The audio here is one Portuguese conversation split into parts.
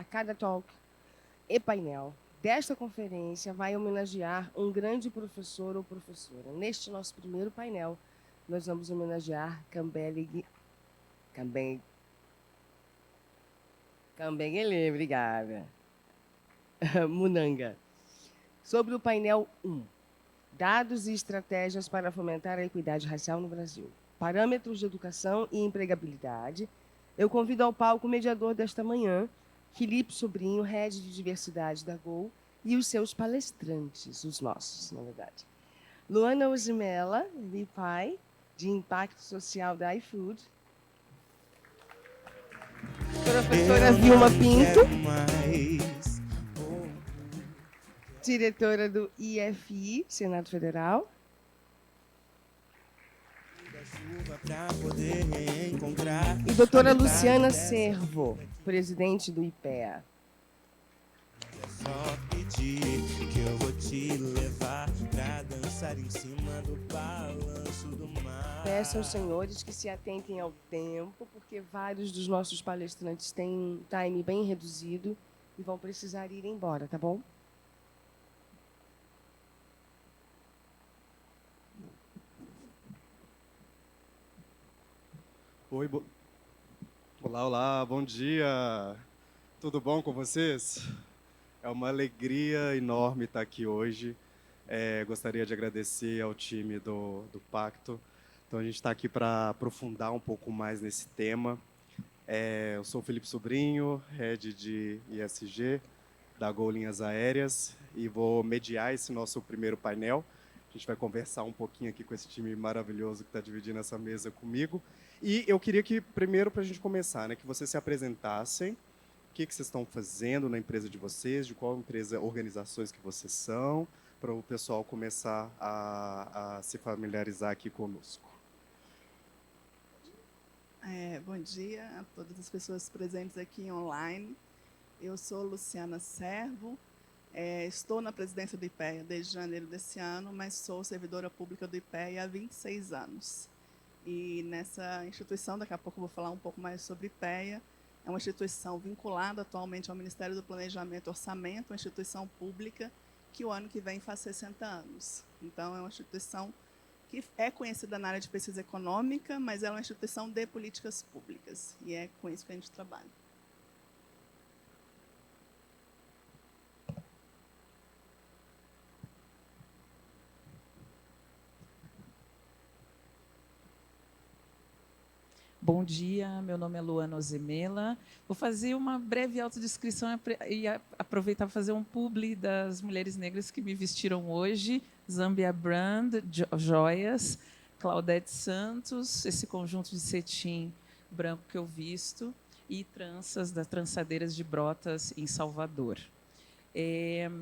a cada talk e painel desta conferência vai homenagear um grande professor ou professora. Neste nosso primeiro painel, nós vamos homenagear Kambengele, obrigada. Munanga. Sobre o painel 1, dados e estratégias para fomentar a equidade racial no Brasil. Parâmetros de educação e empregabilidade. Eu convido ao palco o mediador desta manhã, Felipe Sobrinho, head de diversidade da Gol, e os seus palestrantes, os nossos, na verdade. Luana Osimela, VPI, de Impacto Social da iFood. Professora Vilma Pinto, diretora do IFI, Senado Federal. E doutora Luciana Servo, presidente do IPEA. Só pedir que eu vou te levar pra dançar em cima do balanço do mar. Peço aos senhores que se atentem ao tempo, porque vários dos nossos palestrantes têm um time bem reduzido e vão precisar ir embora, tá bom? Oi, olá, bom dia. Tudo bom com vocês? É uma alegria enorme estar aqui hoje. Gostaria de agradecer ao time do Pacto. Então, a gente está aqui para aprofundar um pouco mais nesse tema. Eu sou o Felipe Sobrinho, head de ISG, da Gol Linhas Aéreas, e vou mediar esse nosso primeiro painel. A gente vai conversar um pouquinho aqui com esse time maravilhoso que está dividindo essa mesa comigo. E eu queria que, primeiro, para a gente começar, né, que vocês se apresentassem, o que vocês estão fazendo na empresa de vocês, de qual empresa, organizações que vocês são, para o pessoal começar a se familiarizar aqui conosco. Bom dia a todas as pessoas presentes aqui online. Eu sou Luciana Servo, estou na presidência do IPEA desde janeiro desse ano, mas sou servidora pública do IPEA há 26 anos. E nessa instituição, daqui a pouco eu vou falar um pouco mais sobre IPEA, é uma instituição vinculada atualmente ao Ministério do Planejamento e Orçamento, uma instituição pública que o ano que vem faz 60 anos. Então, é uma instituição que é conhecida na área de pesquisa econômica, mas é uma instituição de políticas públicas, e é com isso que a gente trabalha. Bom dia, meu nome é Luana Osimela. Vou fazer uma breve autodescrição e aproveitar para fazer um publi das mulheres negras que me vestiram hoje. Zambia Brand, joias, Claudete Santos, esse conjunto de cetim branco que eu visto, e tranças das trançadeiras de Brotas, em Salvador.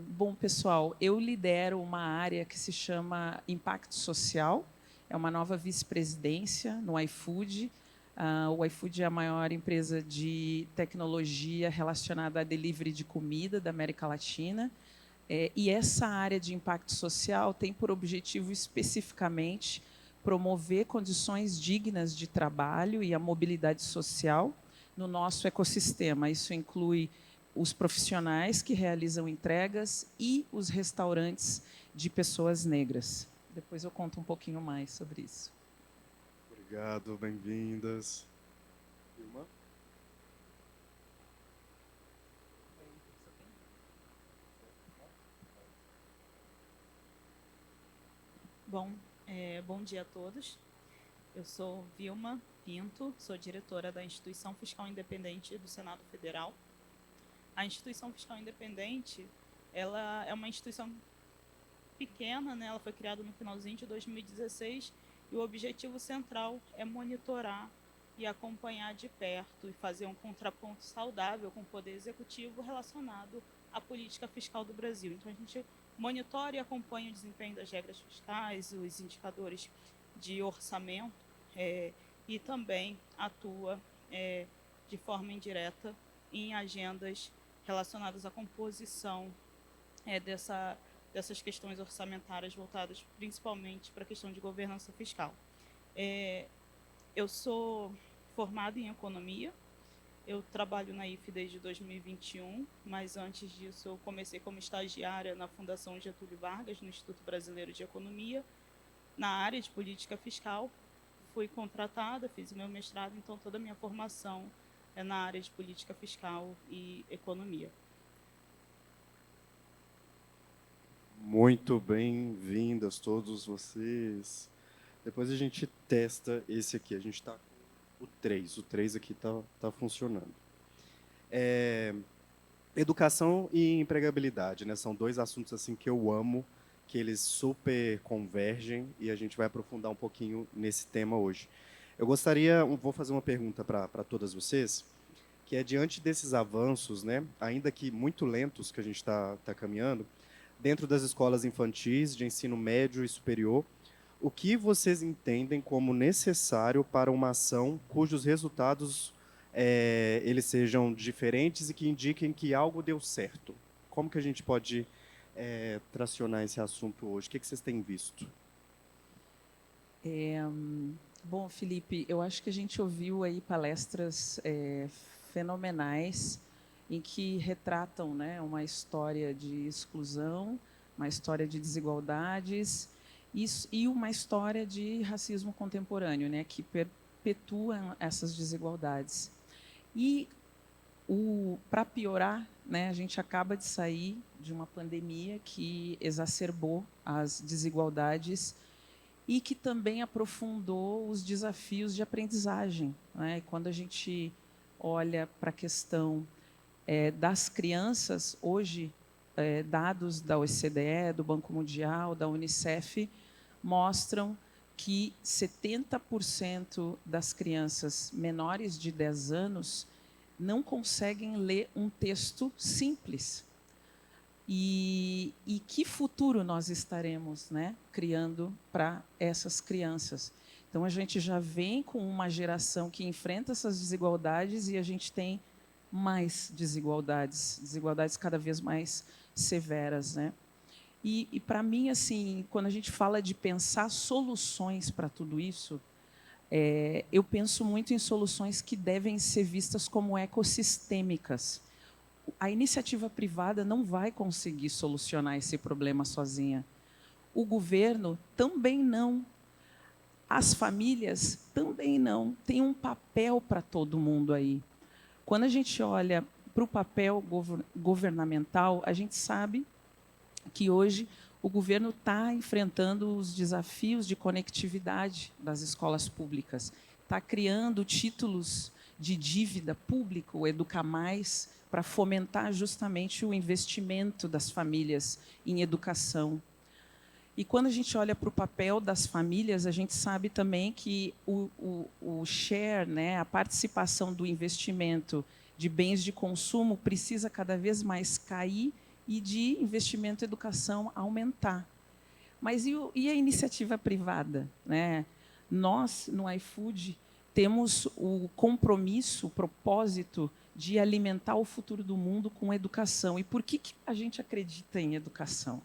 Bom, pessoal, eu lidero uma área que se chama Impacto Social, é uma nova vice-presidência no iFood. O iFood é a maior empresa de tecnologia relacionada a delivery de comida da América Latina. E essa área de impacto social tem por objetivo especificamente promover condições dignas de trabalho e a mobilidade social no nosso ecossistema. Isso inclui os profissionais que realizam entregas e os restaurantes de pessoas negras. Depois eu conto um pouquinho mais sobre isso. Obrigado, bem-vindas. Vilma? Bom dia a todos. Eu sou Vilma Pinto, sou diretora da Instituição Fiscal Independente do Senado Federal. A Instituição Fiscal Independente, ela é uma instituição pequena, né? Ela foi criada no finalzinho de 2016 e o objetivo central é monitorar e acompanhar de perto e fazer um contraponto saudável com o Poder Executivo relacionado à política fiscal do Brasil. Então, a gente monitora e acompanha o desempenho das regras fiscais, os indicadores de orçamento e também atua de forma indireta em agendas relacionadas à composição dessas questões orçamentárias voltadas principalmente para a questão de governança fiscal. Eu sou formada em economia, Eu trabalho na IFE desde 2021, mas antes disso eu comecei como estagiária na Fundação Getúlio Vargas, no Instituto Brasileiro de Economia, na área de política fiscal. Fui contratada, fiz o meu mestrado, então toda a minha formação é na área de política fiscal e economia. Muito bem-vindas todos vocês. Depois a gente testa esse aqui. A gente está o 3. O 3 aqui tá funcionando. Educação e empregabilidade, né? São dois assuntos assim que eu amo, que eles super convergem e a gente vai aprofundar um pouquinho nesse tema hoje. Vou fazer uma pergunta para todas vocês, que é diante desses avanços, né? Ainda que muito lentos que a gente está caminhando, dentro das escolas infantis, de ensino médio e superior, o que vocês entendem como necessário para uma ação cujos resultados eles sejam diferentes e que indiquem que algo deu certo? Como que a gente pode tracionar esse assunto hoje? O que vocês têm visto? Bom, Felipe, eu acho que a gente ouviu aí palestras fenomenais em que retratam, né, uma história de exclusão, uma história de desigualdades e uma história de racismo contemporâneo, né, que perpetuam essas desigualdades. E, para piorar, né, a gente acaba de sair de uma pandemia que exacerbou as desigualdades e que também aprofundou os desafios de aprendizagem, né? E quando a gente olha para a questão das crianças, hoje, dados da OCDE, do Banco Mundial, da Unicef, mostram que 70% das crianças menores de 10 anos não conseguem ler um texto simples. E que futuro nós estaremos, né, criando para essas crianças? Então, a gente já vem com uma geração que enfrenta essas desigualdades e a gente tem mais desigualdades cada vez mais severas, né? E para mim, assim, quando a gente fala de pensar soluções para tudo isso, eu penso muito em soluções que devem ser vistas como ecossistêmicas. A iniciativa privada não vai conseguir solucionar esse problema sozinha. O governo também não. As famílias também não. Tem um papel para todo mundo aí. Quando a gente olha para o papel governamental, a gente sabe que hoje o governo está enfrentando os desafios de conectividade das escolas públicas, está criando títulos de dívida pública, o Educa Mais, para fomentar justamente o investimento das famílias em educação. E quando a gente olha para o papel das famílias, a gente sabe também que o share, né, a participação do investimento de bens de consumo precisa cada vez mais cair e de investimento em educação aumentar. Mas e a iniciativa privada, né? Nós, no iFood, temos o compromisso, o propósito de alimentar o futuro do mundo com educação. E por que a gente acredita em educação?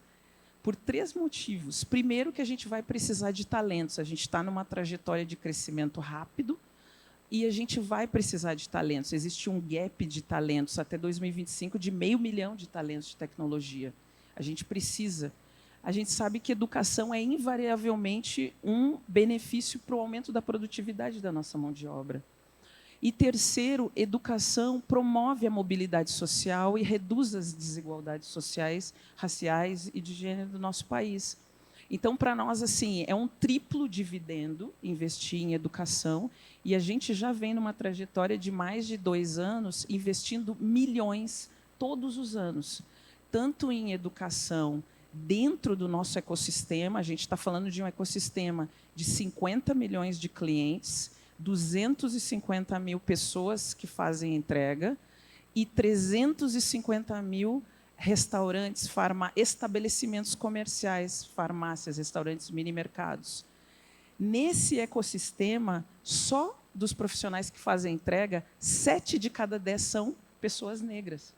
Por 3 motivos. Primeiro, que a gente vai precisar de talentos. A gente está numa trajetória de crescimento rápido e a gente vai precisar de talentos. Existe um gap de talentos até 2025 de 500 mil de talentos de tecnologia. A gente precisa. A gente sabe que educação é invariavelmente um benefício para o aumento da produtividade da nossa mão de obra. E terceiro, educação promove a mobilidade social e reduz as desigualdades sociais, raciais e de gênero do nosso país. Então, para nós, assim, é um triplo dividendo investir em educação, e a gente já vem numa trajetória de mais de 2 anos investindo milhões todos os anos, tanto em educação dentro do nosso ecossistema. A gente está falando de um ecossistema de 50 milhões de clientes, 250 mil pessoas que fazem entrega e 350 mil restaurantes, estabelecimentos comerciais, farmácias, restaurantes, mini-mercados. Nesse ecossistema, só dos profissionais que fazem entrega, 7 de cada 10 são pessoas negras.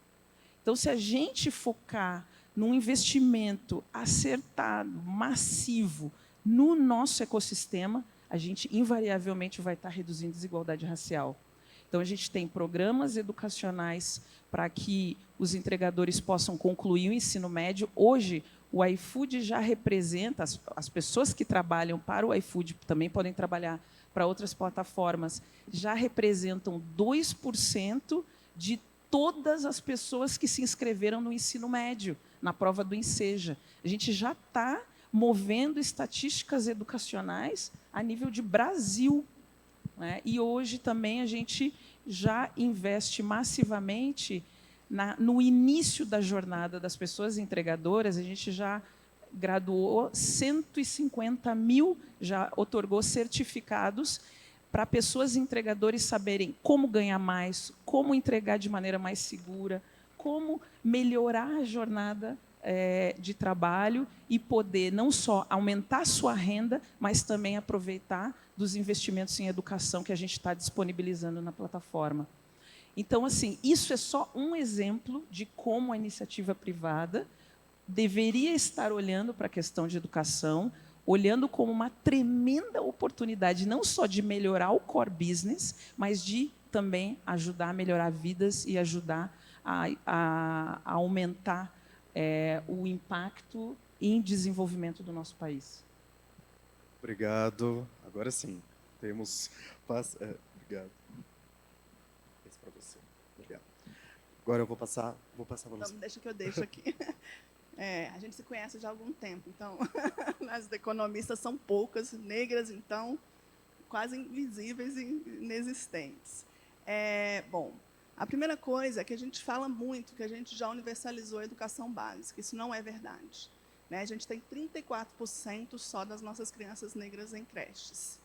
Então, se a gente focar num investimento acertado, massivo, no nosso ecossistema, a gente invariavelmente vai estar reduzindo desigualdade racial. Então, a gente tem programas educacionais para que os entregadores possam concluir o ensino médio. Hoje, o iFood já representa, as pessoas que trabalham para o iFood também podem trabalhar para outras plataformas, já representam 2% de todas as pessoas que se inscreveram no ensino médio, na prova do Enseja. A gente já está movendo estatísticas educacionais a nível de Brasil, né? E hoje também a gente já investe massivamente no início da jornada das pessoas entregadoras. A gente já graduou 150 mil, já otorgou certificados para pessoas entregadores saberem como ganhar mais, como entregar de maneira mais segura, como melhorar a jornada de trabalho e poder não só aumentar sua renda, mas também aproveitar dos investimentos em educação que a gente está disponibilizando na plataforma. Então, assim, isso é só um exemplo de como a iniciativa privada deveria estar olhando para a questão de educação, olhando como uma tremenda oportunidade, não só de melhorar o core business, mas de também ajudar a melhorar vidas e ajudar a aumentar o impacto em desenvolvimento do nosso país. Obrigado. Agora sim, temos... Obrigado. Esse para você. Obrigado. Agora eu vou passar para você. Então, deixa que eu deixo aqui. A gente se conhece já há algum tempo, então as economistas são poucas, negras, então, quase invisíveis e inexistentes. Bom, a primeira coisa é que a gente fala muito que a gente já universalizou a educação básica. Isso não é verdade, né? A gente tem 34% só das nossas crianças negras em creches.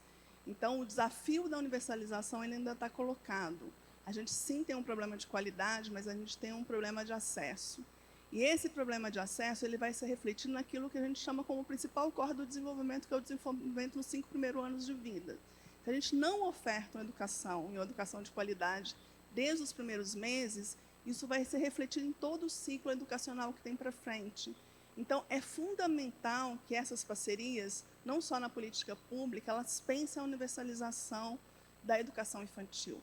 Então, o desafio da universalização ele ainda está colocado. A gente sim tem um problema de qualidade, mas a gente tem um problema de acesso. E esse problema de acesso ele vai se refletir naquilo que a gente chama como principal core do desenvolvimento, que é o desenvolvimento nos 5 primeiros anos de vida. Se a gente não oferta uma educação de qualidade desde os primeiros meses, isso vai se refletir em todo o ciclo educacional que tem para frente. Então, é fundamental que essas parcerias, não só na política pública, elas pensem a universalização da educação infantil.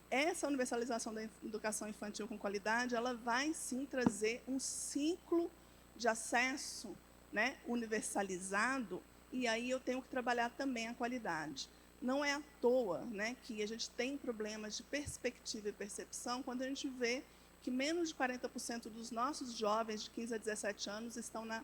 Essa universalização da educação infantil com qualidade, ela vai, sim, trazer um ciclo de acesso, né, universalizado, e aí eu tenho que trabalhar também a qualidade. Não é à toa, né, que a gente tem problemas de perspectiva e percepção quando a gente vê que menos de 40% dos nossos jovens de 15 a 17 anos estão na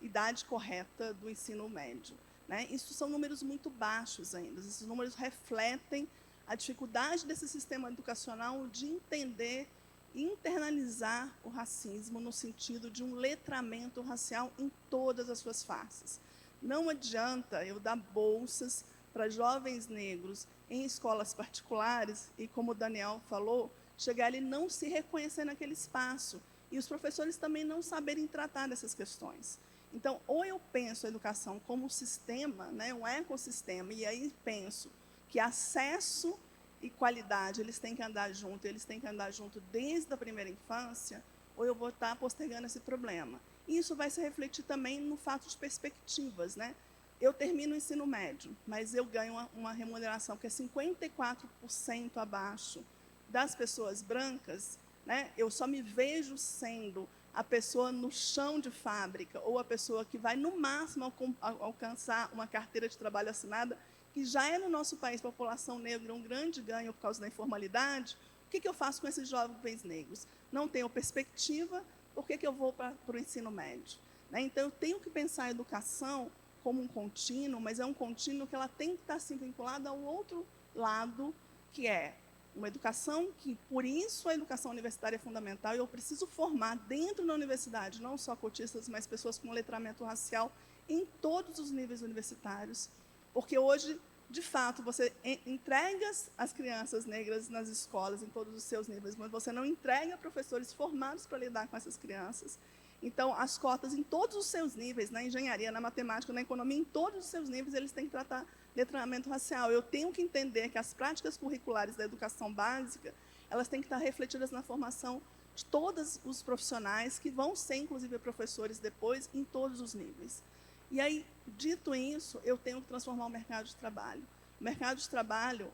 idade correta do ensino médio, né? Isso são números muito baixos ainda. Esses números refletem a dificuldade desse sistema educacional de entender e internalizar o racismo no sentido de um letramento racial em todas as suas faces. Não adianta eu dar bolsas para jovens negros em escolas particulares e, como o Daniel falou, chegar ali e não se reconhecer naquele espaço. E os professores também não saberem tratar dessas questões. Então, ou eu penso a educação como um sistema, né, um ecossistema, e aí penso que acesso e qualidade, eles têm que andar junto desde a primeira infância, ou eu vou estar postergando esse problema. E isso vai se refletir também no fato de perspectivas, né? Eu termino o ensino médio, mas eu ganho uma remuneração que é 54% abaixo das pessoas brancas, né? Eu só me vejo sendo a pessoa no chão de fábrica, ou a pessoa que vai, no máximo, alcançar uma carteira de trabalho assinada, que já é no nosso país, população negra, um grande ganho por causa da informalidade. O que eu faço com esses jovens negros? Não tenho perspectiva, por que eu vou para o ensino médio? Né? Então, eu tenho que pensar a educação como um contínuo, mas é um contínuo que ela tem que estar assim, vinculada ao outro lado, que é uma educação que, por isso, a educação universitária é fundamental, e eu preciso formar dentro da universidade, não só cotistas, mas pessoas com letramento racial em todos os níveis universitários, porque hoje, de fato, você entrega as crianças negras nas escolas, em todos os seus níveis, mas você não entrega professores formados para lidar com essas crianças. Então, as cotas em todos os seus níveis, na engenharia, na matemática, na economia, em todos os seus níveis, eles têm que tratar letramento racial. Eu tenho que entender que as práticas curriculares da educação básica, elas têm que estar refletidas na formação de todos os profissionais, que vão ser, inclusive, professores depois, em todos os níveis. E aí, dito isso, eu tenho que transformar o mercado de trabalho. O mercado de trabalho,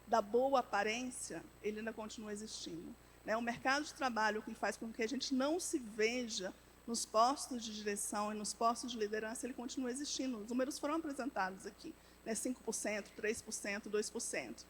da boa aparência, ele ainda continua existindo. Né? O mercado de trabalho que faz com que a gente não se veja nos postos de direção e nos postos de liderança, ele continua existindo. Os números foram apresentados aqui, né? 5%, 3%, 2%.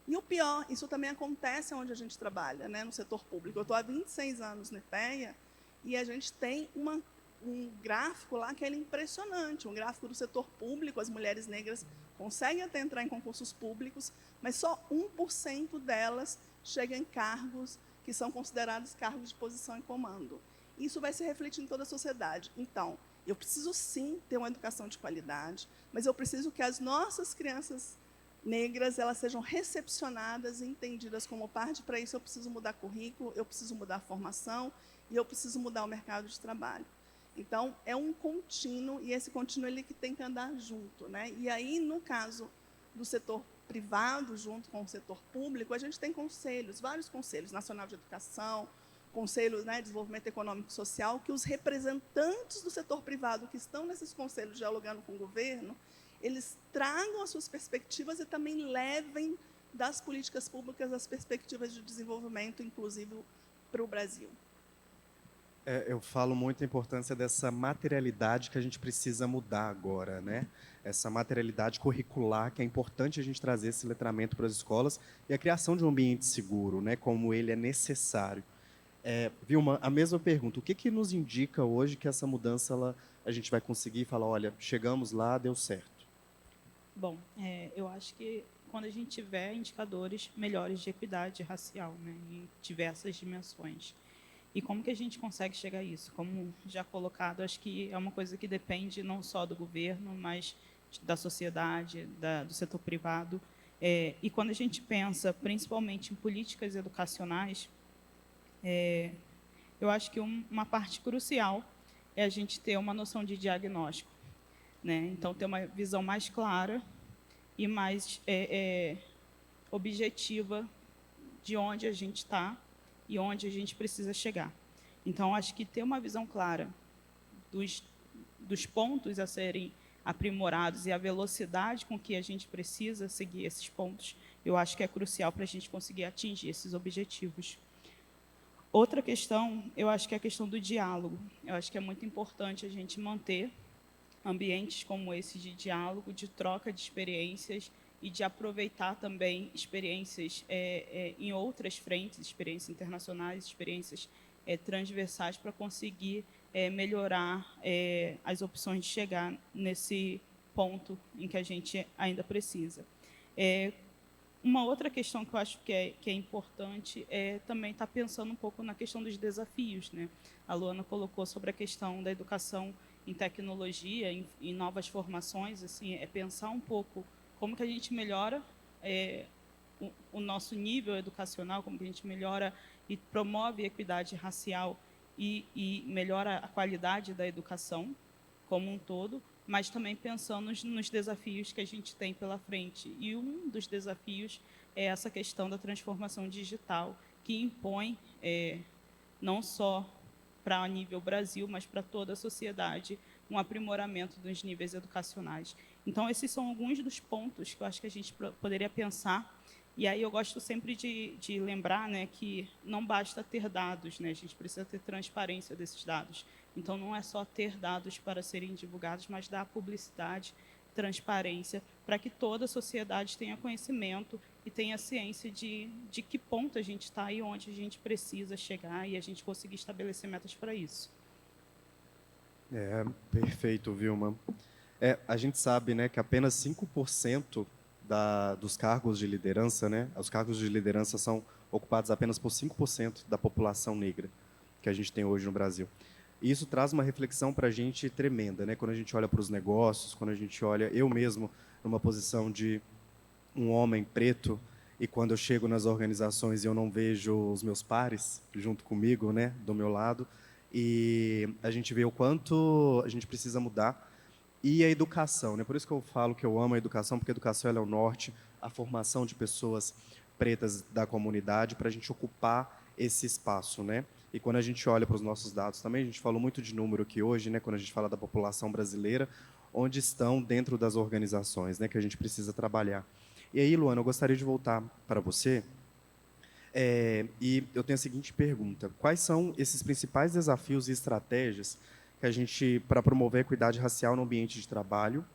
E o pior, isso também acontece onde a gente trabalha, né? No setor público. Eu estou há 26 anos no IPEA e a gente tem um gráfico lá que é impressionante, um gráfico do setor público. As mulheres negras conseguem até entrar em concursos públicos, mas só 1% delas chegam em cargos que são considerados cargos de posição e comando. Isso vai se refletir em toda a sociedade. Então, eu preciso sim ter uma educação de qualidade, mas eu preciso que as nossas crianças negras elas sejam recepcionadas e entendidas como parte. Para isso, eu preciso mudar currículo, eu preciso mudar a formação e eu preciso mudar o mercado de trabalho. Então, é um contínuo, e esse contínuo ele que tem que andar junto. Né? E aí, no caso do setor privado, junto com o setor público, a gente tem conselhos, vários conselhos, Nacional de Educação, conselhos, né, de desenvolvimento econômico e social, que os representantes do setor privado que estão nesses conselhos dialogando com o governo, eles tragam as suas perspectivas e também levem das políticas públicas as perspectivas de desenvolvimento inclusivo para o Brasil. Eu falo muito a importância dessa materialidade que a gente precisa mudar agora, né? Essa materialidade curricular, que é importante a gente trazer esse letramento para as escolas e a criação de um ambiente seguro, né? Como ele é necessário. Vilma, a mesma pergunta. O que nos indica hoje que essa mudança a gente vai conseguir falar, olha, chegamos lá, deu certo? Bom, eu acho que quando a gente tiver indicadores melhores de equidade racial, né, em diversas dimensões. E como que a gente consegue chegar a isso? Como já colocado, acho que é uma coisa que depende não só do governo, mas da sociedade, do setor privado. E quando a gente pensa, principalmente em políticas educacionais, eu acho que uma parte crucial é a gente ter uma noção de diagnóstico. Né? Então, ter uma visão mais clara e mais objetiva de onde a gente está e onde a gente precisa chegar. Então, acho que ter uma visão clara dos pontos a serem aprimorados e a velocidade com que a gente precisa seguir esses pontos, eu acho que é crucial para a gente conseguir atingir esses objetivos. Outra questão, eu acho que é a questão do diálogo. Eu acho que é muito importante a gente manter ambientes como esse de diálogo, de troca de experiências e de aproveitar também experiências em outras frentes, experiências internacionais, experiências transversais para conseguir melhorar as opções de chegar nesse ponto em que a gente ainda precisa. Uma outra questão que eu acho que é importante é também estar pensando um pouco na questão dos desafios. Né? A Luana colocou sobre a questão da educação em tecnologia, em novas formações, assim, pensar um pouco como que a gente melhora o nosso nível educacional, como que a gente melhora e promove a equidade racial e melhora a qualidade da educação como um todo, mas também pensando nos desafios que a gente tem pela frente. E um dos desafios é essa questão da transformação digital, que impõe, não só para nível Brasil, mas para toda a sociedade, um aprimoramento dos níveis educacionais. Então, esses são alguns dos pontos que eu acho que a gente poderia pensar. E aí eu gosto sempre de lembrar, né, que não basta ter dados, né, a gente precisa ter transparência desses dados. Então, não é só ter dados para serem divulgados, mas dar publicidade, transparência, para que toda a sociedade tenha conhecimento e tenha ciência de que ponto a gente está e onde a gente precisa chegar e a gente conseguir estabelecer metas para isso. Perfeito, Vilma. A gente sabe, né, que apenas 5% dos cargos de liderança, né, os cargos de liderança são ocupados apenas por 5% da população negra que a gente tem hoje no Brasil. E isso traz uma reflexão para a gente tremenda, né? Quando a gente olha para os negócios, quando a gente olha, eu mesmo, numa posição de um homem preto, e quando eu chego nas organizações e eu não vejo os meus pares junto comigo, né, do meu lado, e a gente vê o quanto a gente precisa mudar. E a educação, né? Por isso que eu falo que eu amo a educação, porque a educação ela é o norte, a formação de pessoas pretas da comunidade para a gente ocupar esse espaço, né? E quando a gente olha para os nossos dados também, a gente falou muito de número aqui hoje, né? Quando a gente fala da população brasileira, onde estão dentro das organizações, né? Que a gente precisa trabalhar. E aí, Luana, eu gostaria de voltar para você. E eu tenho a seguinte pergunta: quais são esses principais desafios e estratégias que a gente, para promover a equidade racial no ambiente de trabalho,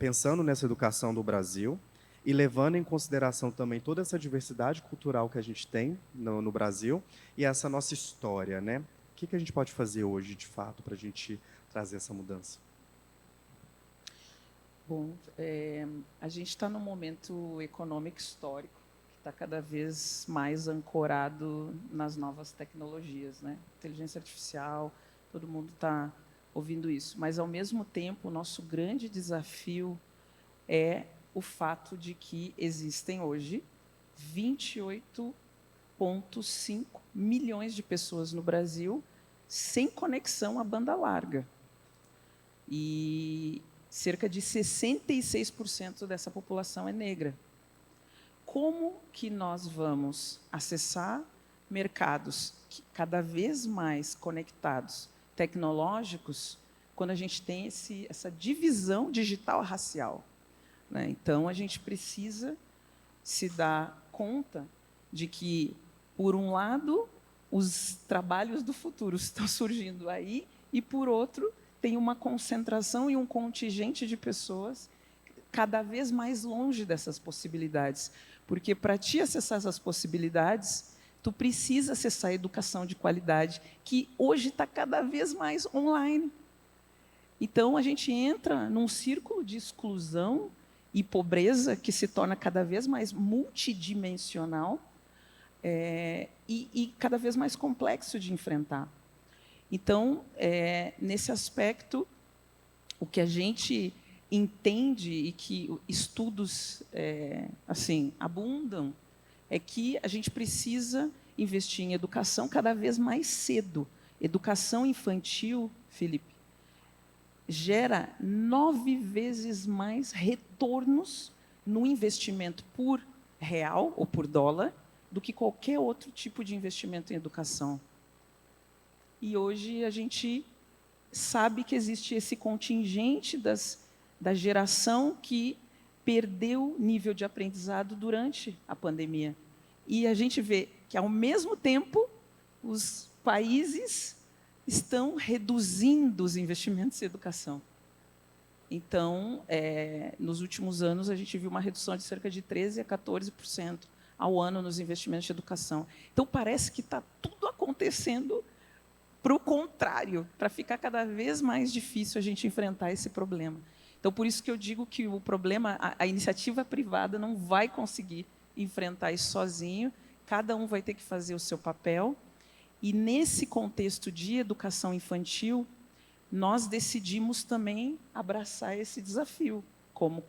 pensando nessa educação do Brasil e levando em consideração também toda essa diversidade cultural que a gente tem no Brasil e essa nossa história, né? O que a gente pode fazer hoje, de fato, para a gente trazer essa mudança? Bom, a gente está num momento econômico histórico que está cada vez mais ancorado nas novas tecnologias, né? Inteligência artificial, todo mundo está ouvindo isso. Mas, ao mesmo tempo, o nosso grande desafio é o fato de que existem hoje 28,5 milhões de pessoas no Brasil sem conexão à banda larga. E cerca de 66% dessa população é negra. Como que nós vamos acessar mercados cada vez mais conectados, tecnológicos, quando a gente tem essa divisão digital racial, né? Então, a gente precisa se dar conta de que, por um lado, os trabalhos do futuro estão surgindo aí, e, por outro, tem uma concentração e um contingente de pessoas cada vez mais longe dessas possibilidades. Porque, para te acessar essas possibilidades, tu precisa acessar a educação de qualidade, que hoje está cada vez mais online. Então, a gente entra num círculo de exclusão e pobreza que se torna cada vez mais multidimensional e cada vez mais complexo de enfrentar. Então, nesse aspecto, o que a gente entende e que estudos assim abundam é que a gente precisa investir em educação cada vez mais cedo. Educação infantil, Felipe, gera 9 vezes mais retornos no investimento por real ou por dólar do que qualquer outro tipo de investimento em educação. E hoje a gente sabe que existe esse contingente da geração que perdeu nível de aprendizado durante a pandemia. E a gente vê que, ao mesmo tempo, os países estão reduzindo os investimentos em educação. Então, nos últimos anos, a gente viu uma redução de cerca de 13% a 14% ao ano nos investimentos de educação. Então, parece que está tudo acontecendo para o contrário, para ficar cada vez mais difícil a gente enfrentar esse problema. Então, por isso que eu digo que o problema, a iniciativa privada não vai conseguir enfrentar isso sozinho, cada um vai ter que fazer o seu papel. E, nesse contexto de educação infantil, nós decidimos também abraçar esse desafio, como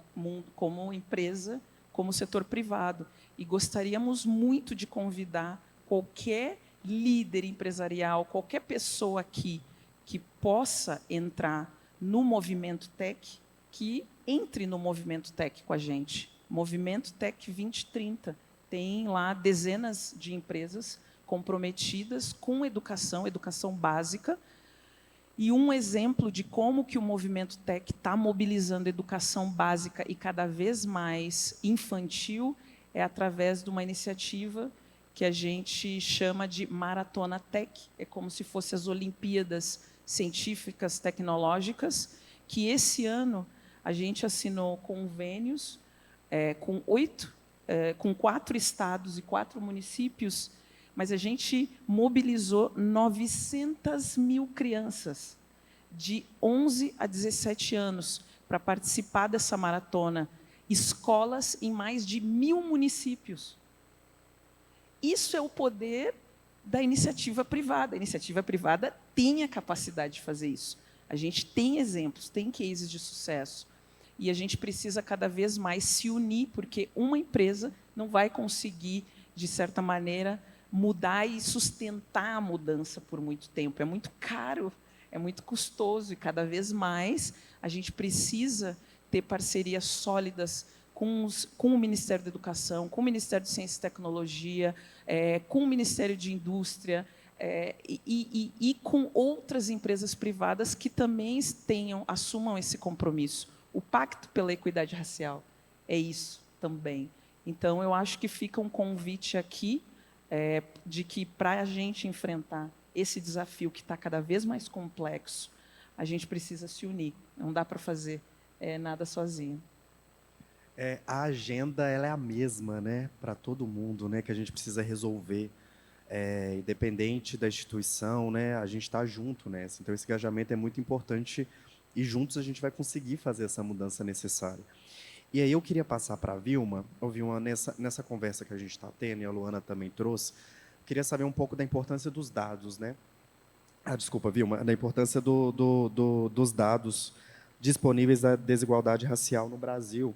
empresa, como setor privado. E gostaríamos muito de convidar qualquer líder empresarial, qualquer pessoa aqui que possa entrar no Movimento Tech, que entre no Movimento Tech com a gente. Movimento Tech 2030. Tem lá dezenas de empresas comprometidas com educação básica. E um exemplo de como que o Movimento Tech está mobilizando a educação básica e cada vez mais infantil é através de uma iniciativa que a gente chama de Maratona Tech. É como se fossem as Olimpíadas Científicas Tecnológicas, que esse ano a gente assinou convênios com 4 estados e 4 municípios, mas a gente mobilizou 900 mil crianças de 11 a 17 anos para participar dessa maratona. Escolas em mais de 1.000 municípios. Isso é o poder da iniciativa privada. A iniciativa privada tem a capacidade de fazer isso. A gente tem exemplos, tem cases de sucesso. E a gente precisa cada vez mais se unir, porque uma empresa não vai conseguir, de certa maneira, mudar e sustentar a mudança por muito tempo. É muito caro, é muito custoso, e cada vez mais a gente precisa ter parcerias sólidas com o Ministério da Educação, com o Ministério de Ciência e Tecnologia, com o Ministério de Indústria, e com outras empresas privadas que também assumam esse compromisso. O Pacto pela Equidade Racial é isso. também. Então, eu acho que fica um convite aqui de que, para a gente enfrentar esse desafio que está cada vez mais complexo, a gente precisa se unir. Não dá para fazer nada sozinho. A agenda ela é a mesma, né, para todo mundo, né, que a gente precisa resolver, independente da instituição, né, a gente está junto nessa. Então, esse engajamento é muito importante e juntos a gente vai conseguir fazer essa mudança necessária. E aí eu queria passar para a Vilma, nessa conversa que a gente está tendo, e a Luana também trouxe, queria saber um pouco da importância dos dados, né? Desculpa, Vilma, da importância dos dados disponíveis da desigualdade racial no Brasil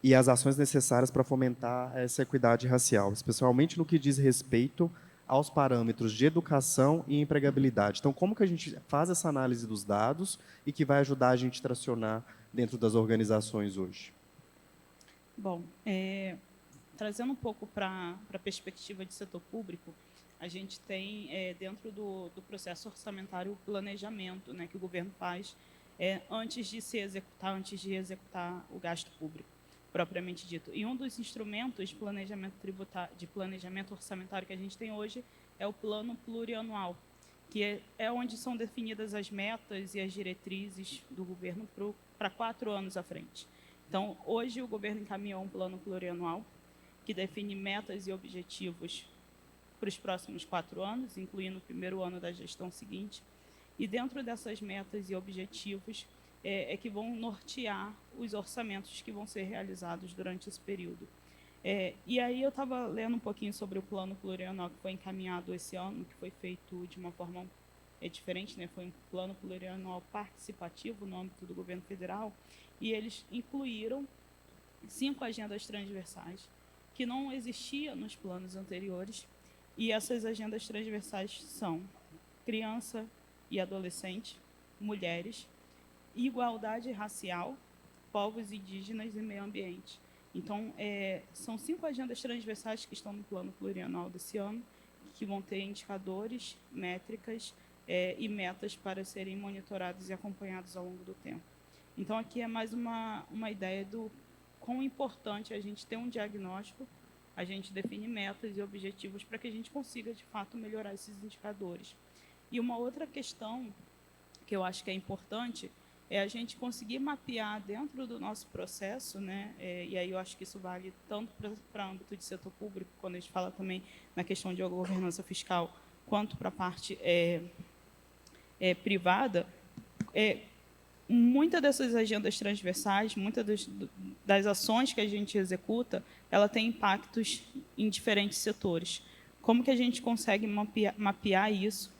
e as ações necessárias para fomentar essa equidade racial, especialmente no que diz respeito aos parâmetros de educação e empregabilidade. Então, como que a gente faz essa análise dos dados e que vai ajudar a gente a tracionar dentro das organizações hoje? Bom, trazendo um pouco para a perspectiva de setor público, a gente tem, dentro do processo orçamentário, o planejamento, né, que o governo faz antes de executar o gasto público, propriamente dito. E um dos instrumentos de planejamento orçamentário que a gente tem hoje é o plano plurianual, que é onde são definidas as metas e as diretrizes do governo para 4 anos à frente. Então, hoje o governo encaminhou um plano plurianual que define metas e objetivos para os próximos 4 anos, incluindo o primeiro ano da gestão seguinte. E dentro dessas metas e objetivos que vão nortear os orçamentos que vão ser realizados durante esse período. E aí eu estava lendo um pouquinho sobre o plano plurianual que foi encaminhado esse ano, que foi feito de uma forma diferente, né? Foi um plano plurianual participativo no âmbito do governo federal, e eles incluíram 5 agendas transversais que não existiam nos planos anteriores, e essas agendas transversais são criança e adolescente, mulheres, igualdade racial, povos indígenas e meio ambiente. Então, são 5 agendas transversais que estão no plano plurianual desse ano, que vão ter indicadores, métricas e metas para serem monitorados e acompanhados ao longo do tempo. Então, aqui é mais uma ideia do quão importante a gente ter um diagnóstico, a gente define metas e objetivos para que a gente consiga, de fato, melhorar esses indicadores. E uma outra questão que eu acho que é importante é a gente conseguir mapear dentro do nosso processo, né? E aí eu acho que isso vale tanto para o âmbito de setor público, quando a gente fala também na questão de governança fiscal, quanto para a parte privada. Muitas dessas agendas transversais, muitas das ações que a gente executa, ela tem impactos em diferentes setores. Como que a gente consegue mapear isso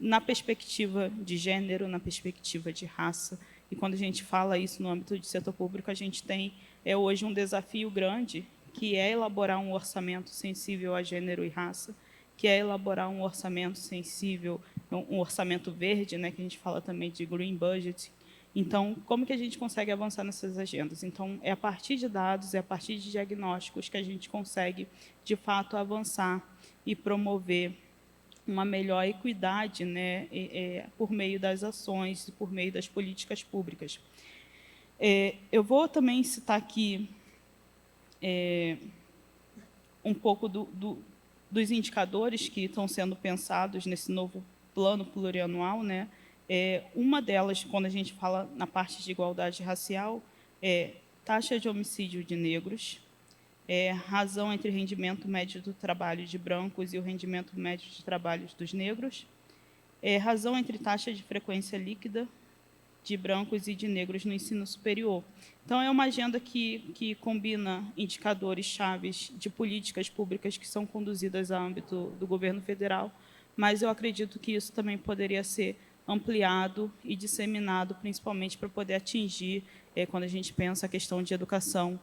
na perspectiva de gênero, na perspectiva de raça? E quando a gente fala isso no âmbito de setor público, a gente tem hoje um desafio grande, que é elaborar um orçamento sensível a gênero e raça, que é elaborar um orçamento sensível, um orçamento verde, né, que a gente fala também de green budget. Então, como que a gente consegue avançar nessas agendas? Então, é a partir de dados, é a partir de diagnósticos que a gente consegue, de fato, avançar e promover uma melhor equidade, né, por meio das ações, por meio das políticas públicas. Eu vou também citar aqui um pouco dos indicadores que estão sendo pensados nesse novo plano plurianual, né? Uma delas, quando a gente fala na parte de igualdade racial, taxa de homicídio de negros, razão entre rendimento médio do trabalho de brancos e o rendimento médio de trabalho dos negros, razão entre taxa de frequência líquida de brancos e de negros no ensino superior. Então, é uma agenda que combina indicadores chaves de políticas públicas que são conduzidas ao âmbito do governo federal, mas eu acredito que isso também poderia ser ampliado e disseminado, principalmente para poder atingir, quando a gente pensa a questão de educação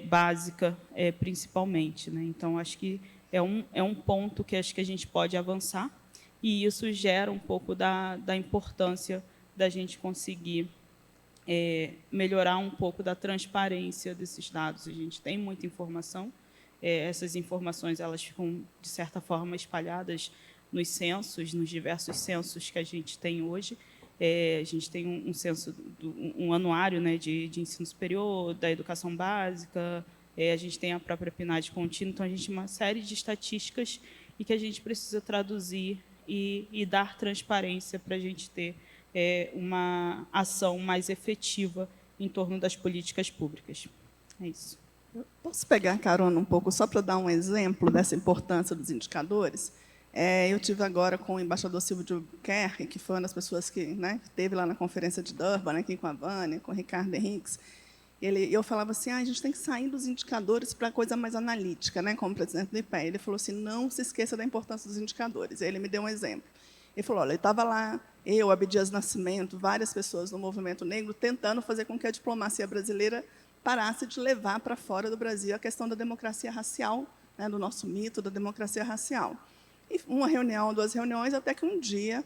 básica, principalmente, né? Então, acho que é um ponto que acho que a gente pode avançar, e isso gera um pouco da importância da gente conseguir melhorar um pouco da transparência desses dados. A gente tem muita informação, essas informações elas ficam, de certa forma, espalhadas nos censos, nos diversos censos que a gente tem hoje, A gente tem um censo, um anuário, né, de ensino superior, da educação básica, a gente tem a própria PNAD contínua, então a gente tem uma série de estatísticas e que a gente precisa traduzir e dar transparência para a gente ter uma ação mais efetiva em torno das políticas públicas. É isso. Posso pegar carona um pouco, só para dar um exemplo dessa importância dos indicadores? Eu tive agora com o embaixador Silvio de Albuquerque, que foi uma das pessoas que, né, esteve lá na conferência de Durban, né, aqui com a Vânia, com o Ricardo Henriques. Eu falava assim, a gente tem que sair dos indicadores para coisa mais analítica, né, como presidente do IPEA. Ele falou assim, não se esqueça da importância dos indicadores. Ele me deu um exemplo. Ele falou, olha, ele estava lá, eu, Abdias Nascimento, várias pessoas no movimento negro, tentando fazer com que a diplomacia brasileira parasse de levar para fora do Brasil a questão da democracia racial, né, do nosso mito da democracia racial. E uma reunião, 2 reuniões, até que um dia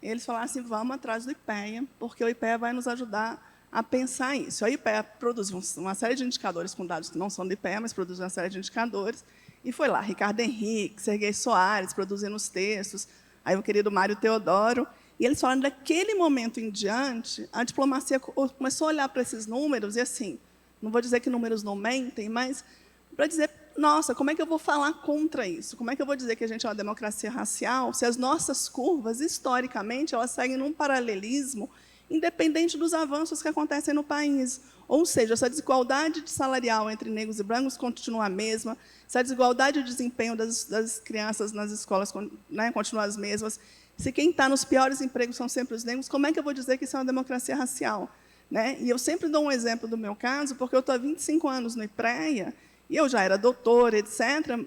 eles falaram assim, vamos atrás do IPEA, porque o IPEA vai nos ajudar a pensar isso. Aí o IPEA produz uma série de indicadores com dados que não são do IPEA, mas produz uma série de indicadores, e foi lá, Ricardo Henrique, Serguei Soares, produzindo os textos, aí o querido Mário Teodoro, e eles falaram, daquele momento em diante, a diplomacia começou a olhar para esses números, e assim, não vou dizer que números não mentem, mas para dizer, nossa, como é que eu vou falar contra isso? Como é que eu vou dizer que a gente é uma democracia racial se as nossas curvas, historicamente, elas seguem num paralelismo independente dos avanços que acontecem no país? Ou seja, essa desigualdade salarial entre negros e brancos continua a mesma, essa desigualdade de desempenho das crianças nas escolas, né, continua as mesmas. Se quem está nos piores empregos são sempre os negros, como é que eu vou dizer que isso é uma democracia racial? Né? E eu sempre dou um exemplo do meu caso, porque eu estou há 25 anos no IPREA, e eu já era doutora, etc.,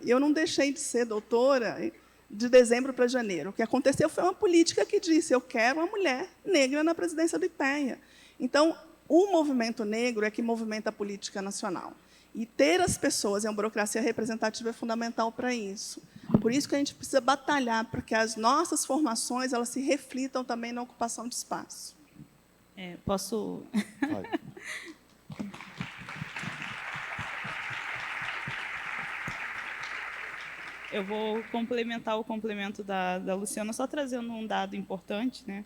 e eu não deixei de ser doutora de dezembro para janeiro. O que aconteceu foi uma política que disse, eu quero uma mulher negra na presidência do IPEA. Então, o movimento negro é que movimenta a política nacional. E ter as pessoas em uma burocracia representativa é fundamental para isso. Por isso que a gente precisa batalhar para que as nossas formações elas se reflitam também na ocupação de espaço. Posso... Eu vou complementar o complemento da Luciana, só trazendo um dado importante, né?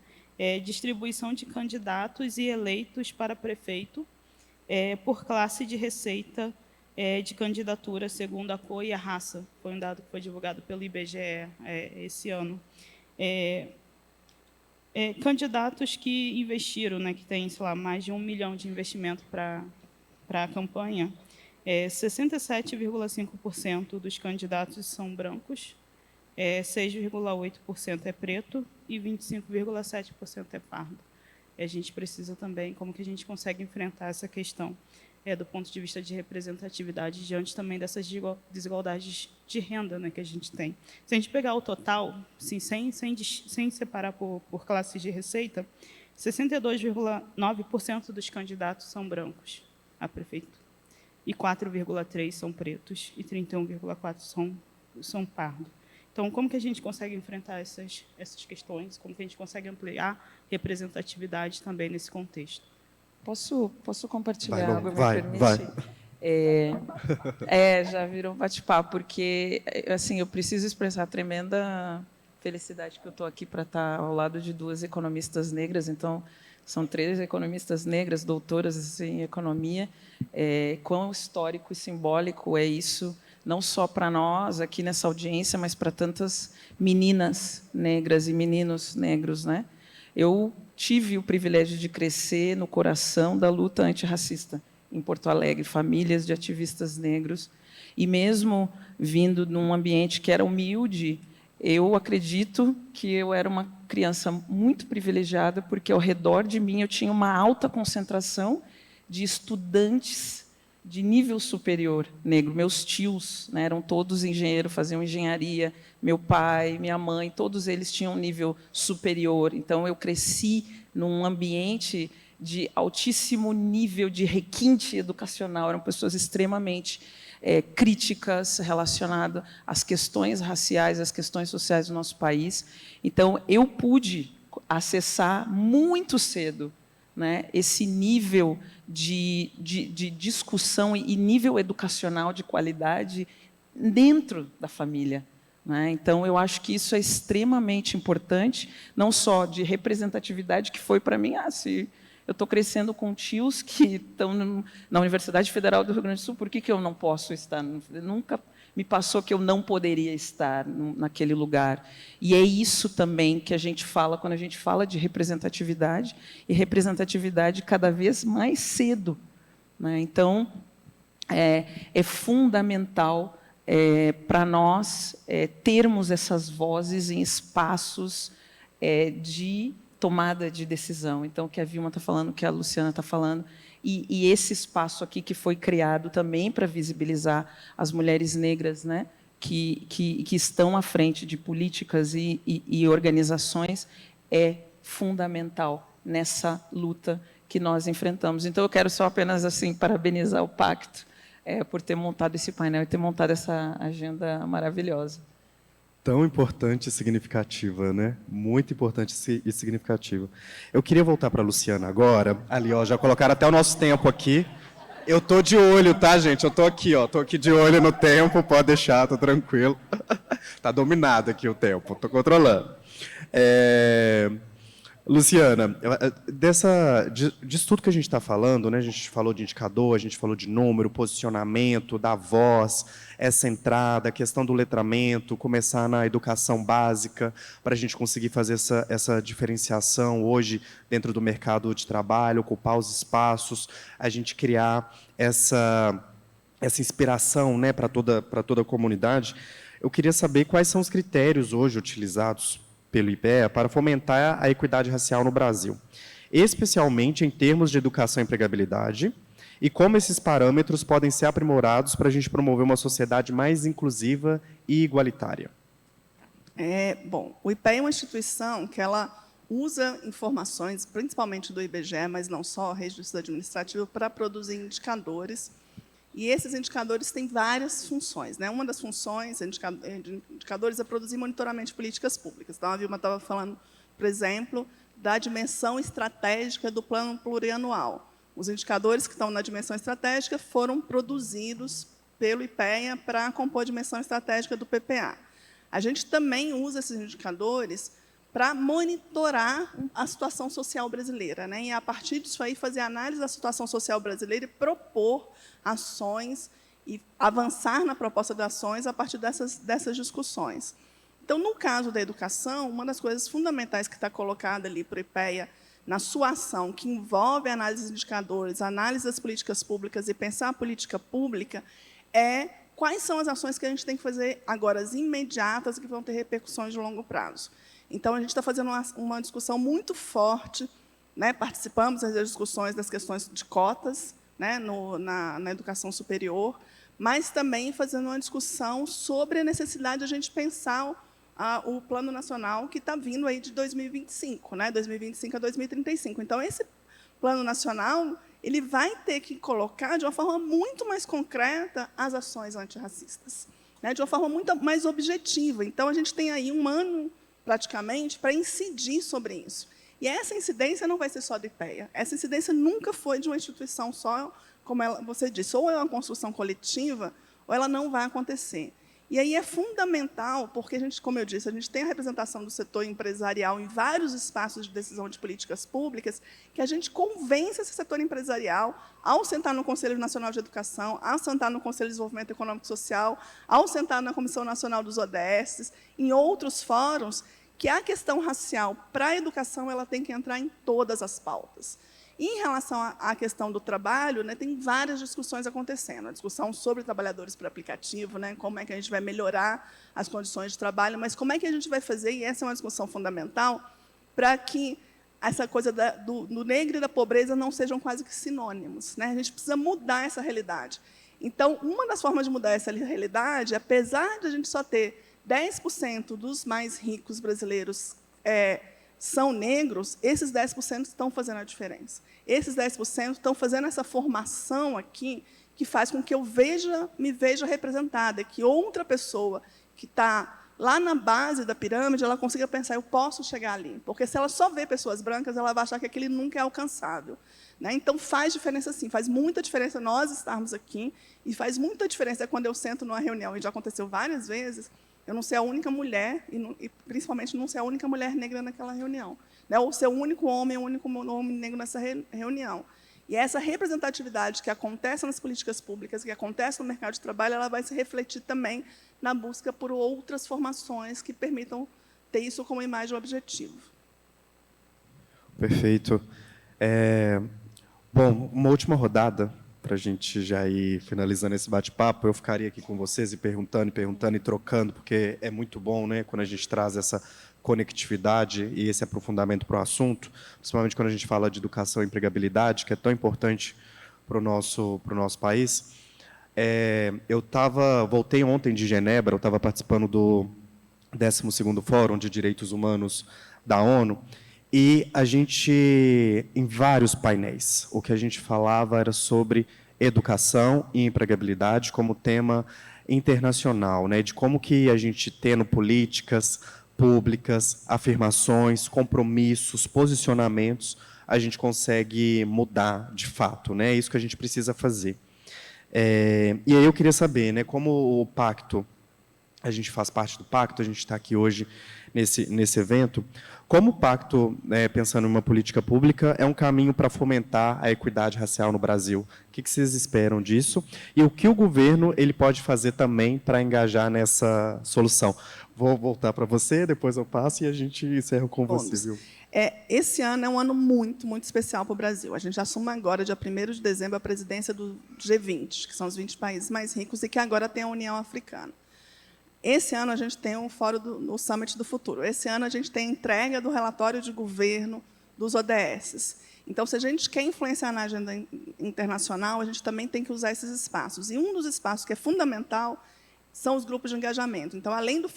Distribuição de candidatos e eleitos para prefeito por classe de receita de candidatura segundo a cor e a raça. Foi um dado que foi divulgado pelo IBGE esse ano. Candidatos que investiram, né, que têm, sei lá, mais de 1 milhão de investimento para a campanha, 67,5% dos candidatos são brancos, 6,8% é preto e 25,7% é pardo. A gente precisa também, como que a gente consegue enfrentar essa questão do ponto de vista de representatividade diante também dessas desigualdades de renda, né, que a gente tem. Se a gente pegar o total, assim, sem separar por classes de receita, 62,9% dos candidatos são brancos a prefeito, e 4,3% são pretos, e 31,4% são pardos. Então, como que a gente consegue enfrentar essas questões? Como que a gente consegue ampliar representatividade também nesse contexto? Posso compartilhar algo, me permite? Vai. Já virou um bate-papo, porque assim, eu preciso expressar a tremenda felicidade que eu estou aqui para estar ao lado de 2 economistas negras. Então, são 3 economistas negras, doutoras em economia. Quão histórico e simbólico é isso, não só para nós aqui nessa audiência, mas para tantas meninas negras e meninos negros, né? Eu tive o privilégio de crescer no coração da luta antirracista em Porto Alegre, famílias de ativistas negros, e mesmo vindo num ambiente que era humilde, eu acredito que eu era uma criança muito privilegiada, porque ao redor de mim eu tinha uma alta concentração de estudantes de nível superior negro. Meus tios, né, eram todos engenheiros, faziam engenharia, meu pai, minha mãe, todos eles tinham um nível superior. Então, eu cresci num ambiente de altíssimo nível de requinte educacional, eram pessoas extremamente críticas relacionadas às questões raciais, às questões sociais do nosso país. Então, eu pude acessar muito cedo, né, esse nível de discussão e nível educacional de qualidade dentro da família. né? Então, eu acho que isso é extremamente importante, não só de representatividade, que foi para mim, se eu estou crescendo com tios que estão na Universidade Federal do Rio Grande do Sul, por que eu não posso estar? Nunca me passou que eu não poderia estar naquele lugar. E é isso também que a gente fala quando a gente fala de representatividade, e representatividade cada vez mais cedo, né? Então, é fundamental para nós termos essas vozes em espaços de tomada de decisão. Então, o que a Vilma está falando, o que a Luciana está falando, e esse espaço aqui que foi criado também para visibilizar as mulheres negras, né, que estão à frente de políticas e organizações, é fundamental nessa luta que nós enfrentamos. Então, eu quero só apenas assim parabenizar o Pacto por ter montado esse painel e ter montado essa agenda maravilhosa. Tão importante e significativa, né? Muito importante e significativa. Eu queria voltar para a Luciana agora. Ali, ó, já colocaram até o nosso tempo aqui. Eu tô de olho, tá, gente? Eu tô aqui, ó. Tô aqui de olho no tempo, pode deixar, tô tranquilo. Tá dominado aqui o tempo, tô controlando. Luciana, disso tudo que a gente está falando, né? A gente falou de indicador, a gente falou de número, posicionamento, da voz, essa entrada, a questão do letramento, começar na educação básica, para a gente conseguir fazer essa diferenciação hoje dentro do mercado de trabalho, ocupar os espaços, a gente criar essa inspiração, né, para toda a comunidade. Eu queria saber quais são os critérios hoje utilizados pelo IPEA para fomentar a equidade racial no Brasil, especialmente em termos de educação e empregabilidade, e como esses parâmetros podem ser aprimorados para a gente promover uma sociedade mais inclusiva e igualitária. Bom, o IPEA é uma instituição que ela usa informações, principalmente do IBGE, mas não só, registro administrativo, para produzir indicadores. E esses indicadores têm várias funções, né? Uma das funções de indicadores é produzir monitoramento de políticas públicas. Então, a Vilma estava falando, por exemplo, da dimensão estratégica do plano plurianual. Os indicadores que estão na dimensão estratégica foram produzidos pelo IPEA para compor a dimensão estratégica do PPA. A gente também usa esses indicadores para monitorar a situação social brasileira, né? E, a partir disso, aí, fazer análise da situação social brasileira e propor ações e avançar na proposta de ações a partir dessas discussões. Então, no caso da educação, uma das coisas fundamentais que está colocada ali para o IPEA, na sua ação, que envolve a análise dos indicadores, a análise das políticas públicas e pensar a política pública, é quais são as ações que a gente tem que fazer agora, as imediatas, que vão ter repercussões de longo prazo. Então, a gente está fazendo uma discussão muito forte, né? Participamos das discussões das questões de cotas, né? na educação superior, mas também fazendo uma discussão sobre a necessidade de a gente pensar o Plano Nacional que está vindo aí de 2025, né? 2025 a 2035. Então, esse Plano Nacional ele vai ter que colocar, de uma forma muito mais concreta, as ações antirracistas, né? De uma forma muito mais objetiva. Então, a gente tem aí um ano, praticamente, para incidir sobre isso. E essa incidência não vai ser só do IPEA. Essa incidência nunca foi de uma instituição só, como você disse, ou é uma construção coletiva, ou ela não vai acontecer. E aí é fundamental, porque, como eu disse, a gente tem a representação do setor empresarial em vários espaços de decisão de políticas públicas, que a gente convença esse setor empresarial, ao sentar no Conselho Nacional de Educação, ao sentar no Conselho de Desenvolvimento Econômico e Social, ao sentar na Comissão Nacional dos ODS, em outros fóruns, que a questão racial para a educação ela tem que entrar em todas as pautas. E, em relação à questão do trabalho, né, tem várias discussões acontecendo. A discussão sobre trabalhadores por aplicativo, né, como é que a gente vai melhorar as condições de trabalho, mas como é que a gente vai fazer, e essa é uma discussão fundamental, para que essa coisa do negro e da pobreza não sejam quase que sinônimos, né? A gente precisa mudar essa realidade. Então, uma das formas de mudar essa realidade, apesar de a gente só ter 10% dos mais ricos brasileiros são negros, esses 10% estão fazendo a diferença. Esses 10% estão fazendo essa formação aqui, que faz com que eu me veja representada, que outra pessoa que está lá na base da pirâmide, ela consiga pensar, eu posso chegar ali. Porque, se ela só vê pessoas brancas, ela vai achar que aquele nunca é alcançável, né? Então, faz diferença, sim. Faz muita diferença nós estarmos aqui, e faz muita diferença quando eu sento numa reunião, e já aconteceu várias vezes, Eu não ser a única mulher, e principalmente não ser a única mulher negra naquela reunião, né? Ou ser o único homem negro nessa reunião. E essa representatividade que acontece nas políticas públicas, que acontece no mercado de trabalho, ela vai se refletir também na busca por outras formações que permitam ter isso como imagem objetivo. Perfeito. Bom, uma última rodada, para a gente já ir finalizando esse bate-papo. Eu ficaria aqui com vocês e perguntando e trocando, porque é muito bom, né, quando a gente traz essa conectividade e esse aprofundamento para o assunto, principalmente quando a gente fala de educação e empregabilidade, que é tão importante para o nosso país. Voltei ontem de Genebra, eu estava participando do 12º Fórum de Direitos Humanos da ONU, e a gente, em vários painéis, o que a gente falava era sobre educação e empregabilidade como tema internacional, né, de como que a gente, tendo políticas públicas, afirmações, compromissos, posicionamentos, a gente consegue mudar de fato, né? É isso que a gente precisa fazer. E aí eu queria saber, né, como o pacto, a gente faz parte do pacto, a gente está aqui hoje nesse evento, como o pacto, pensando em uma política pública, é um caminho para fomentar a equidade racial no Brasil. O que vocês esperam disso? E o que o governo ele pode fazer também para engajar nessa solução? Vou voltar para você, depois eu passo e a gente encerra com você. Viu? Esse ano é um ano muito, muito especial para o Brasil. A gente assume agora, dia 1º de dezembro, a presidência do G20, que são os 20 países mais ricos e que agora tem a União Africana. Esse ano a gente tem um fórum do Summit do Futuro. Esse ano a gente tem a entrega do relatório de governo dos ODS. Então, se a gente quer influenciar na agenda internacional, a gente também tem que usar esses espaços. E um dos espaços que é fundamental são os grupos de engajamento. Então, além dos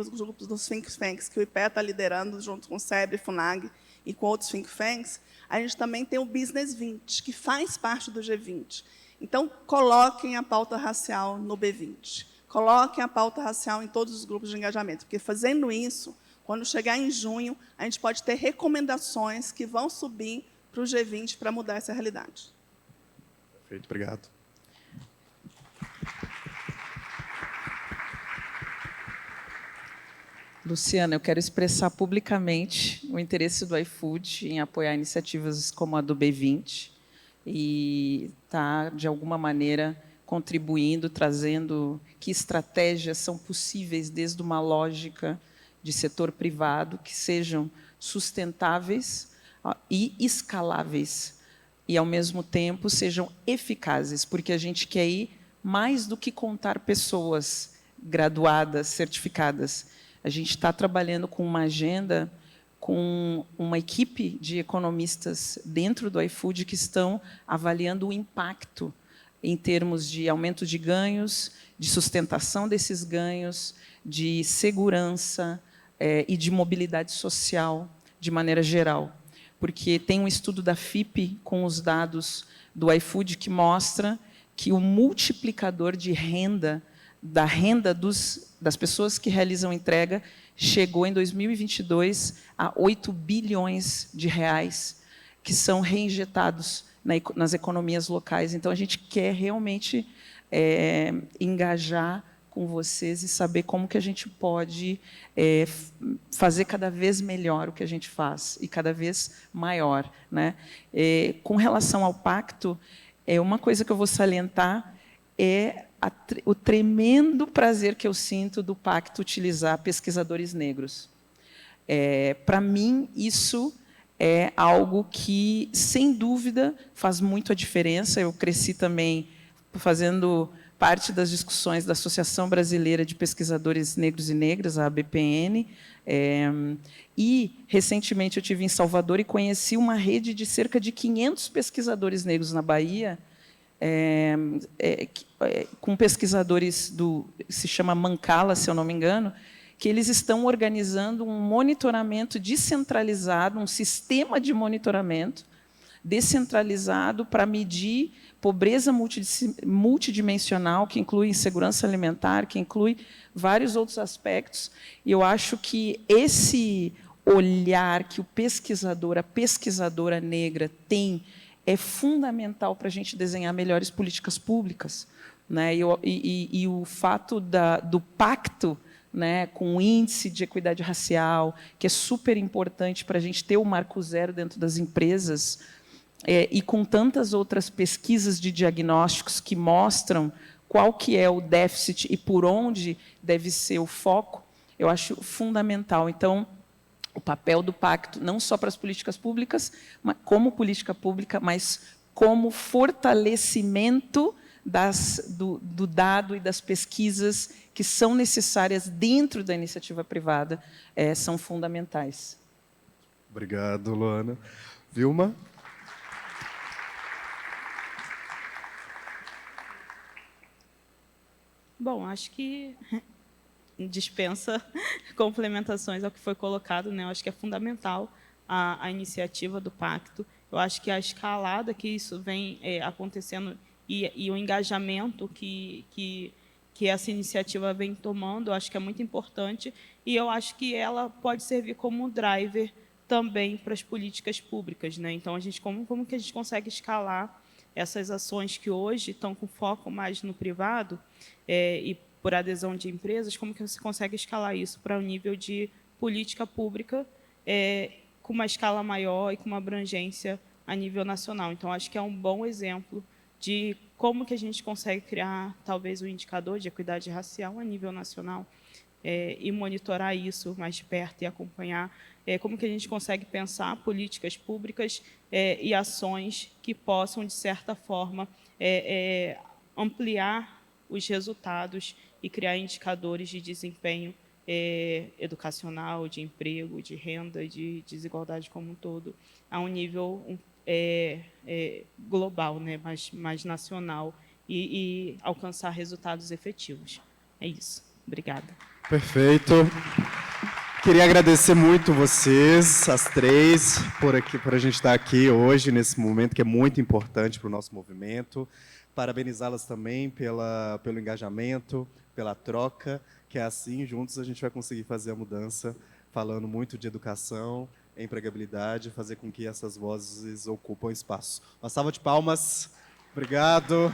grupos dos think tanks que o IPEA está liderando, junto com o SEBRE, FUNAG e com outros think tanks, a gente também tem o Business 20, que faz parte do G20. Então, coloquem a pauta racial no B20. Coloquem a pauta racial em todos os grupos de engajamento, porque, fazendo isso, quando chegar em junho, a gente pode ter recomendações que vão subir para o G20 para mudar essa realidade. Perfeito, obrigado. Luciana, eu quero expressar publicamente o interesse do iFood em apoiar iniciativas como a do B20 e estar, de alguma maneira, contribuindo, trazendo que estratégias são possíveis desde uma lógica de setor privado que sejam sustentáveis e escaláveis e, ao mesmo tempo, sejam eficazes, porque a gente quer ir mais do que contar pessoas graduadas, certificadas. A gente está trabalhando com uma agenda, com uma equipe de economistas dentro do iFood que estão avaliando o impacto em termos de aumento de ganhos, de sustentação desses ganhos, de segurança e de mobilidade social, de maneira geral. Porque tem um estudo da FIPE com os dados do iFood que mostra que o multiplicador de renda, da renda das pessoas que realizam entrega, chegou em 2022 a 8 bilhões de reais, que são reinjetados nas economias locais. Então, a gente quer realmente engajar com vocês e saber como que a gente pode fazer cada vez melhor o que a gente faz, e cada vez maior, né? Com relação ao pacto, uma coisa que eu vou salientar é o tremendo prazer que eu sinto do pacto utilizar pesquisadores negros. Para mim, isso é algo que, sem dúvida, faz muito a diferença. Eu cresci também fazendo parte das discussões da Associação Brasileira de Pesquisadores Negros e Negras, a ABPN, e, recentemente, eu estive em Salvador e conheci uma rede de cerca de 500 pesquisadores negros na Bahia, com pesquisadores se chama Mancala, se eu não me engano, que eles estão organizando um monitoramento descentralizado, um sistema de monitoramento descentralizado para medir pobreza multidimensional, que inclui insegurança alimentar, que inclui vários outros aspectos. E eu acho que esse olhar que o pesquisador, a pesquisadora negra tem é fundamental para a gente desenhar melhores políticas públicas, né? E o fato do pacto né, com o índice de equidade racial, que é super importante para a gente ter o marco zero dentro das empresas, e com tantas outras pesquisas de diagnósticos que mostram qual que é o déficit e por onde deve ser o foco, eu acho fundamental. Então, o papel do pacto, não só para as políticas públicas, como política pública, mas como fortalecimento do dado e das pesquisas que são necessárias dentro da iniciativa privada, são fundamentais. Obrigado, Luana. Vilma? Bom, acho que dispensa complementações ao que foi colocado, né? Eu acho que é fundamental a iniciativa do pacto. Eu acho que a escalada que isso vem acontecendo e o engajamento que essa iniciativa vem tomando, eu acho que é muito importante, e eu acho que ela pode servir como um driver também para as políticas públicas, né? Então, como que a gente consegue escalar essas ações que hoje estão com foco mais no privado e por adesão de empresas, como que você consegue escalar isso para um nível de política pública com uma escala maior e com uma abrangência a nível nacional. Então, acho que é um bom exemplo de como que a gente consegue criar, talvez, um indicador de equidade racial a nível nacional e monitorar isso mais de perto e acompanhar como que a gente consegue pensar políticas públicas e ações que possam, de certa forma, ampliar os resultados e criar indicadores de desempenho educacional, de emprego, de renda, de desigualdade como um todo, a um nível global, né, mais nacional, e alcançar resultados efetivos. É isso. Obrigada. Perfeito. Queria agradecer muito vocês, as três, por a gente estar aqui hoje, nesse momento que é muito importante para o nosso movimento. Parabenizá-las também pelo engajamento, pela troca, que é assim, juntos a gente vai conseguir fazer a mudança, falando muito de educação, empregabilidade, fazer com que essas vozes ocupem espaço. Uma salva de palmas. Obrigado.